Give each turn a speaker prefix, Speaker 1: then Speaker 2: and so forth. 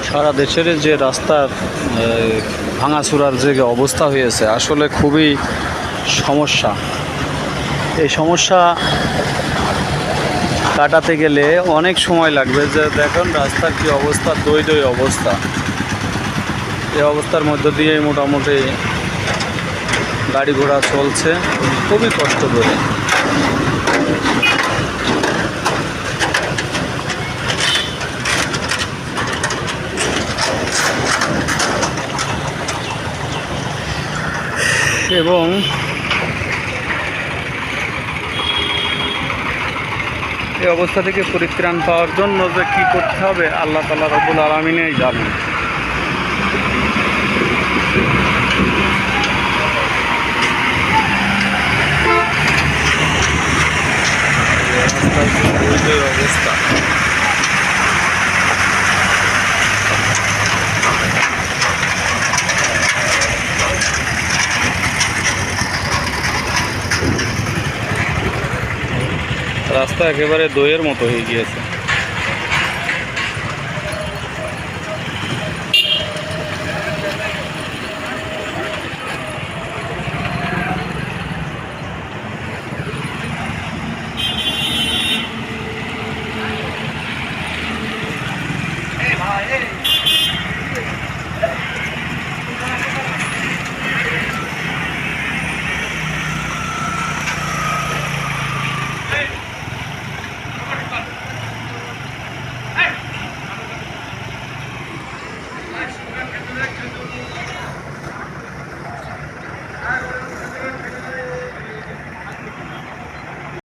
Speaker 1: সারা দেশের যে রাস্তার ভাঙাচুরার যে অবস্থা হয়েছে আসলে খুবই সমস্যা। এই সমস্যা কাটাতে গেলে অনেক সময় লাগবে। যে দেখুন রাস্তার কি অবস্থা, দই অবস্থা। এই অবস্থার মধ্য দিয়ে মোটামুটি গাড়ি ঘোড়া চলছে খুবই কষ্ট করে। এবং এই অবস্থা থেকে পরিত্রাণ পাওয়ার জন্য যে কী করতে হবে আল্লাহ তাআলা রব্বুল আলামিনই জানেন। অবস্থা রাস্তা একেবারে দইয়ের মতো হয়ে গিয়েছে।